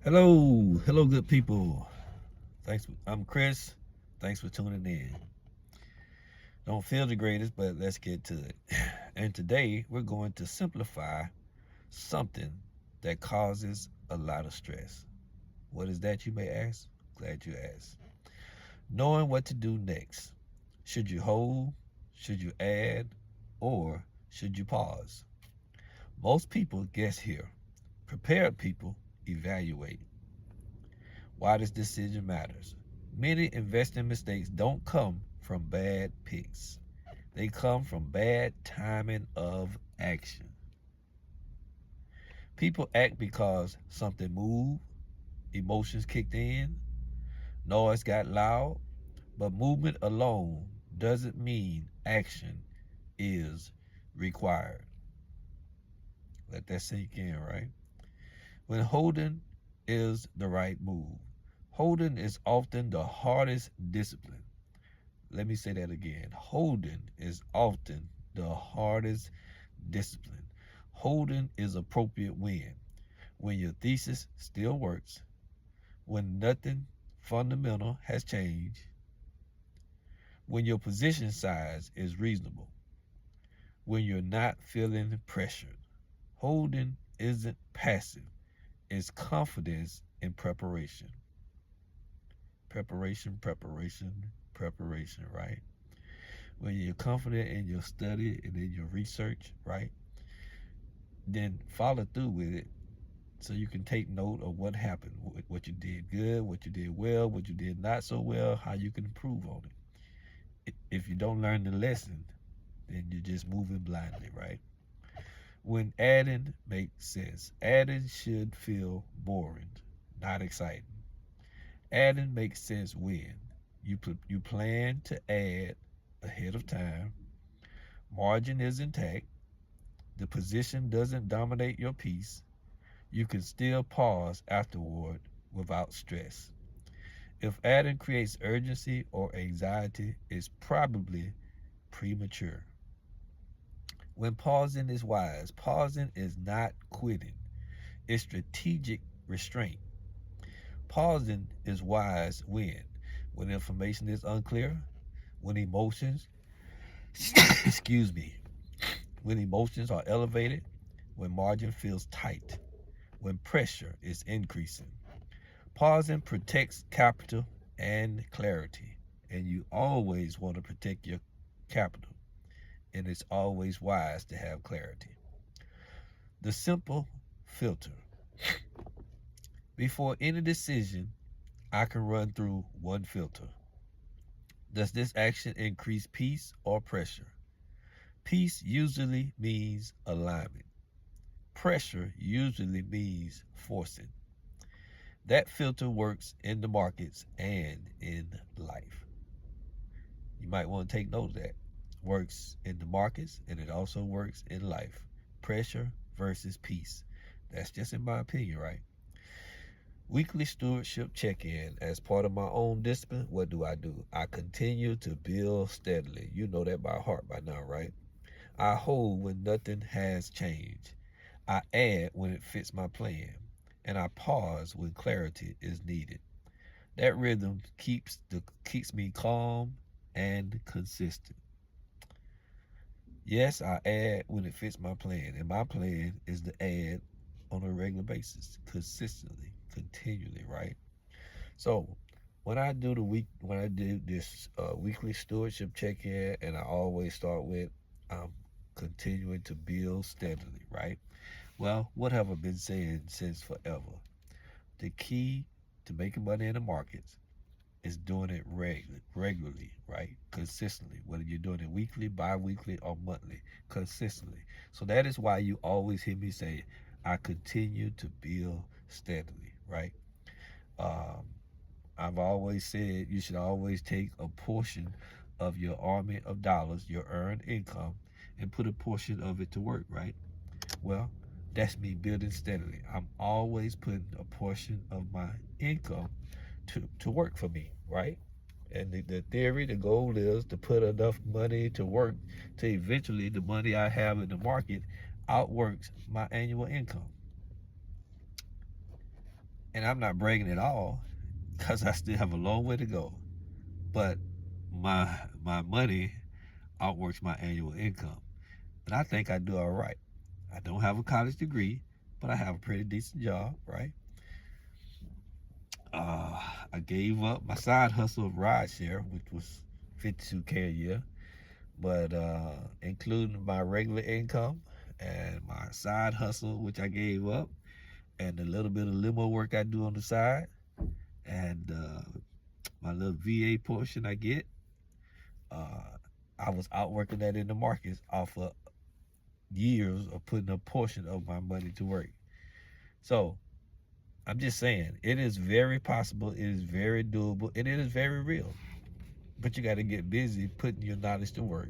Hello, good people. I'm Chris. Thanks for tuning in. Don't feel the greatest, but let's get to it. And today we're going to simplify something that causes a lot of stress. What is that, you may ask? Glad you asked. Knowing what to do next. Should you hold? Should you add? Or should you pause? Most people guess here. Prepared people evaluate. Why this decision matters. Many investing mistakes don't come from bad picks. They come from bad timing of action. People act because something moved, emotions kicked in, noise got loud, but movement alone doesn't mean action is required. Let that sink in, right? When holding is the right move. Holding is often the hardest discipline. Let me say that again. Holding is often the hardest discipline. Holding is appropriate when your thesis still works, when nothing fundamental has changed, when your position size is reasonable, when you're not feeling pressured. Holding isn't passive, it's confidence in preparation. Preparation, right? When you're confident in your study and in your research, right? Then follow through with it so you can take note of what happened, what you did good, what you did well, what you did not so well, how you can improve on it. If you don't learn the lesson, then you're just moving blindly, right? When adding makes sense, adding should feel boring, not exciting. Adding makes sense when you plan to add ahead of time, margin is intact, the position doesn't dominate your piece, you can still pause afterward without stress. If adding creates urgency or anxiety, it's probably premature. When pausing is wise, pausing is not quitting, it's strategic restraint. Pausing is wise when information is unclear, when emotions, excuse me, when emotions are elevated, when margin feels tight, when pressure is increasing. Pausing protects capital and clarity, and you always want to protect your capital, and it's always wise to have clarity. The simple filter. Before any decision, I can run through one filter. Does this action increase peace or pressure? Peace usually means alignment. Pressure usually means forcing. That filter works in the markets and in life. You might want to take note of that. Works in the markets and it also works in life. Pressure versus peace. That's just in my opinion, right? Weekly stewardship check in. As part of my own discipline, what do? I continue to build steadily. You know that by heart by now, right? I hold when nothing has changed. I add when it fits my plan. And I pause when clarity is needed. That rhythm keeps me calm and consistent. Yes, I add when it fits my plan, and my plan is to add on a regular basis, consistently, continually, right? So when I do this weekly stewardship check-in, and I always start with, I'm continuing to build steadily, right? Well, what have I been saying since forever? The key to making money in the markets is doing it regularly, right? Consistently, whether you're doing it weekly, bi-weekly, or monthly, consistently. So that is why you always hear me say, I continue to build steadily, right? Um, I've always said you should always take a portion of your army of dollars, your earned income, and put a portion of it to work, right? Well, that's me building steadily. I'm always putting a portion of my income to work for me, right? And the theory, the goal is to put enough money to work to eventually the money I have in the market outworks my annual income. And I'm not bragging at all because I still have a long way to go. But my money outworks my annual income. And I think I do all right. I don't have a college degree, but I have a pretty decent job, right? I gave up my side hustle of rideshare, which was 52K a year, but including my regular income and my side hustle, which I gave up, and the little bit of limo work I do on the side, and my little VA portion I get, uh, I was outworking that in the markets off of years of putting a portion of my money to work. So I'm just saying, it is very possible, it is very doable, and it is very real. But you got to get busy putting your knowledge to work,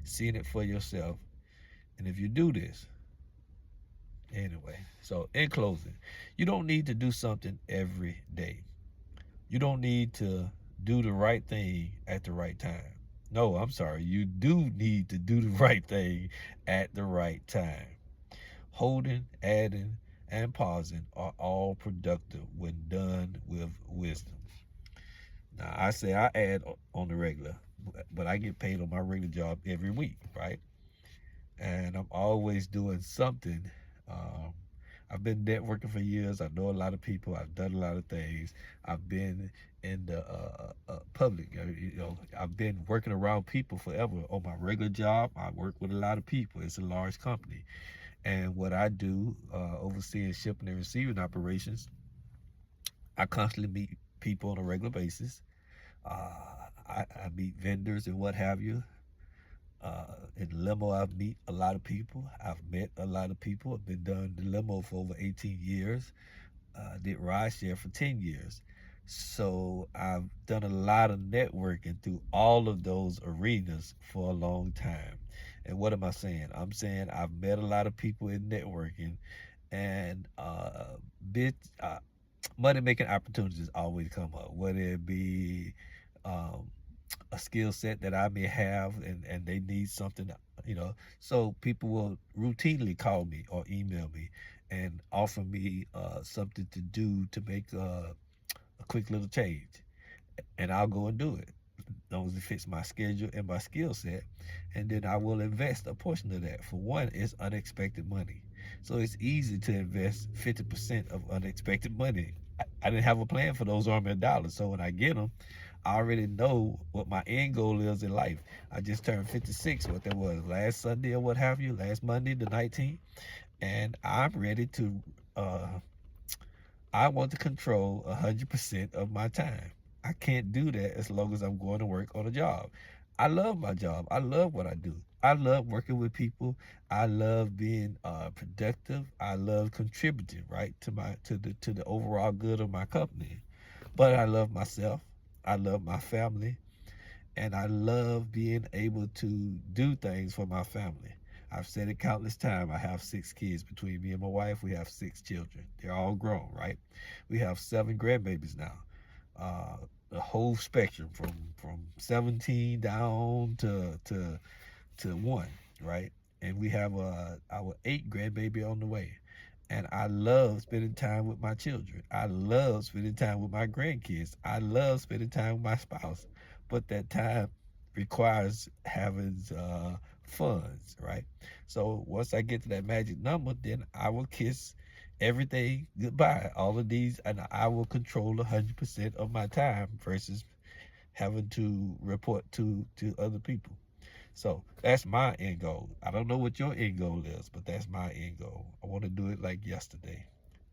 seeing it for yourself. And if you do this, anyway, so in closing, you don't need to do something every day. You don't need to do the right thing at the right time. No, I'm sorry. You do need to do the right thing at the right time. Holding, adding, and pausing are all productive when done with wisdom. Now, I say I add on the regular, but I get paid on my regular job every week, right? And I'm always doing something. Um, I've been networking for years. I know a lot of people. I've done a lot of things. I've been in the public. I've been working around people forever. On my regular job, I work with a lot of people. It's a large company. And what I do, overseeing shipping and receiving operations, I constantly meet people on a regular basis. I meet vendors and what have you. In limo, I've met a lot of people. I've met a lot of people. I've been doing the limo for over 18 years. Did rideshare for 10 years. So I've done a lot of networking through all of those arenas for a long time. And what am I saying? I'm saying I've met a lot of people in networking, and bit money making opportunities always come up. Whether it be um, a skill set that I may have, and they need something, so people will routinely call me or email me and offer me something to do to make a quick little change, and I'll go and do it as long as it fits my schedule and my skill set. And then I will invest a portion of that. For one, it's unexpected money, so it's easy to invest 50% of unexpected money. I didn't have a plan for those army dollars, so when I get them, I already know what my end goal is in life. I just turned 56, what that was, last Sunday or what have you, last Monday, the 19th. And I'm ready to, I want to control 100% of my time. I can't do that as long as I'm going to work on a job. I love my job. I love what I do. I love working with people. I love being productive. I love contributing, right, to the overall good of my company. But I love myself. I love my family, and I love being able to do things for my family. I've said it countless times. I have 6 kids. Between me and my wife, we have 6 children. They're all grown, right? We have 7 grandbabies now. The whole spectrum from 17 down to 1, right? And we have our 8th grandbaby on the way. And I love spending time with my children. I love spending time with my grandkids. I love spending time with my spouse. But that time requires having funds, right? So once I get to that magic number, then I will kiss everything goodbye. All of these, and I will control 100% of my time versus having to report to other people. So that's my end goal. I don't know what your end goal is, but that's my end goal. I want to do it like yesterday.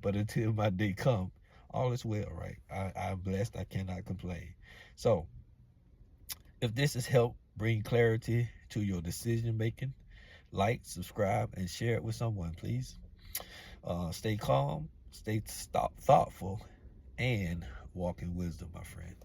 But until my day come, all is well, right? I'm blessed. I cannot complain. So if this has helped bring clarity to your decision making, like, subscribe, and share it with someone, please. Stay calm, stay thoughtful, and walk in wisdom, my friend.